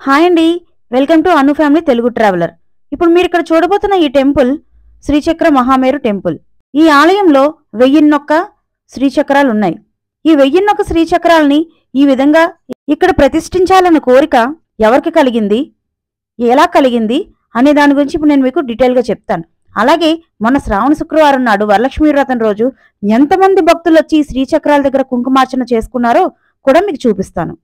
Hi అండి, welcome to Anu family Telugu traveller. ఇప్పుడు మీరు ఇక్కడ చూడబోతున్న ఈ టెంపుల్ శ్రీచక్ర మహామేరు టెంపుల్. ఈ ఆలయంలో 1001 శ్రీచక్రాలు ఉన్నాయి. ఈ 1001 శ్రీచక్రాలని ఈ విధంగా ఇక్కడ ప్రతిష్ఠించాలన్న కోరిక ఎవరికి కలిగింది, ఎలా కలిగింది అనే దాని గురించి ఇప్పుడు నేను మీకు డీటెయిల్గా చెప్తాను. అలాగే మొన్న శ్రావణ శుక్రవారం నాడు వరలక్ష్మి వ్రతం రోజు ఎంతమంది భక్తులు వచ్చి ఈ శ్రీచక్రాల దగ్గర కుంకుమార్చన చేసుకున్నారో కూడా మీకు చూపిస్తాను.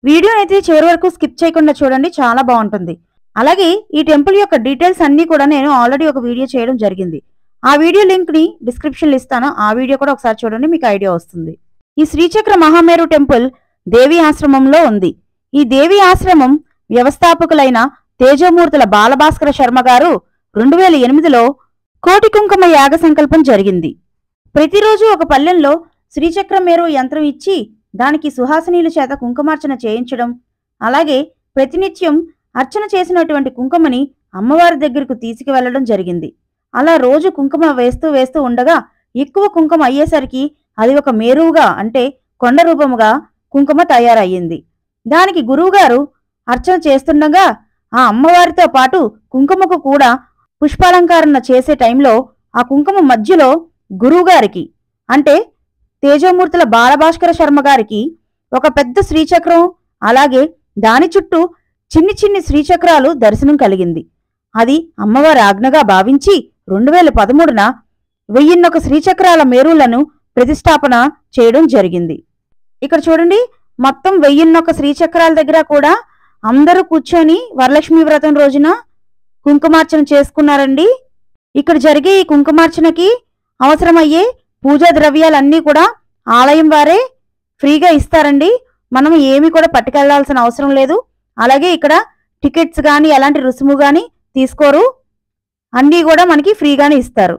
వీడియో అయితే చివరి వరకు స్కిప్ చేయకుండా చూడండి, చాలా బాగుంటుంది. అలాగే ఈ టెంపుల్ యొక్క డీటెయిల్స్ అన్ని కూడా నేను ఆల్రెడీ ఒక వీడియో చేయడం జరిగింది. ఆ వీడియో లింక్ ని డిస్క్రిప్షన్లో ఇస్తాను. ఆ వీడియో కూడా ఒకసారి చూడండి, మీకు ఐడియా వస్తుంది. ఈ శ్రీచక్ర మహామేరు టెంపుల్ దేవి ఆశ్రమంలో ఉంది. ఈ దేవి ఆశ్రమం వ్యవస్థాపకులైన తేజమూర్తుల బాలభాస్కర శర్మ గారు 2008లో కోటి కుంకుమ యాగ సంకల్పం జరిగింది. ప్రతిరోజు ఒక పల్లెంలో శ్రీచక్ర మేరు యంత్రం ఇచ్చి దానికి సుహాసినీల చేత కుంకుమార్చన చేయించడం, అలాగే ప్రతినిత్యం అర్చన చేసినటువంటి కుంకుమని అమ్మవారి దగ్గరకు తీసుకువెళ్లడం జరిగింది. అలా రోజు కుంకుమ వేస్తూ ఉండగా ఎక్కువ కుంకుమ అయ్యేసరికి అది ఒక మేరువుగా, అంటే కొండ రూపముగా కుంకుమ తయారయ్యింది. దానికి గురువుగారు అర్చన చేస్తుండగా ఆ అమ్మవారితో పాటు కుంకుమకు కూడా పుష్పాలంకరణ చేసే టైంలో ఆ కుంకుమ మధ్యలో గురువుగారికి, అంటే తేజమూర్తుల బాలభాస్కర శర్మ గారికి ఒక పెద్ద శ్రీచక్రం, అలాగే దాని చుట్టూ చిన్ని శ్రీచక్రాలు దర్శనం కలిగింది. అది అమ్మవారి ఆజ్ఞగా భావించి 2013న 1001 శ్రీచక్రాల మేరులను ప్రతిష్టాపన చేయడం జరిగింది. ఇక్కడ చూడండి, మొత్తం 1001 శ్రీచక్రాల దగ్గర కూడా అందరూ కూర్చొని వరలక్ష్మి వ్రతం రోజున కుంకుమార్చన చేసుకున్నారండి. ఇక్కడ జరిగే ఈ కుంకుమార్చనకి అవసరమయ్యే పూజా ద్రవ్యాలన్నీ కూడా ఆలయం వారే ఫ్రీగా ఇస్తారండి. మనం ఏమి కూడా పట్టుకెళ్లాల్సిన అవసరం లేదు. అలాగే ఇక్కడ టికెట్స్ కానీ ఎలాంటి రుసుము కానీ తీసుకోరు, అన్నీ కూడా మనకి ఫ్రీగానే ఇస్తారు.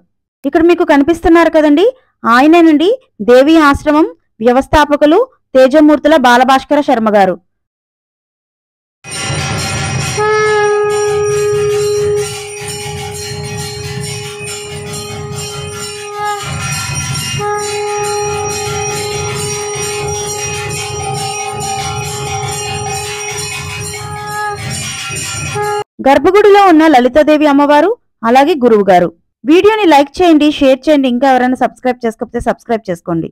ఇక్కడ మీకు కనిపిస్తున్నారు కదండి, ఆయనేనండి దేవి ఆశ్రమం వ్యవస్థాపకులు తేజమూర్తుల బాలభాస్కర శర్మ గారు. గర్భగుడిలో ఉన్న లలితాదేవి అమ్మవారు, అలాగే గురువు గారు. వీడియోని లైక్ చేయండి, షేర్ చేయండి. ఇంకా ఎవరైనా సబ్స్క్రైబ్ చేసుకోకపోతే సబ్స్క్రైబ్ చేసుకోండి.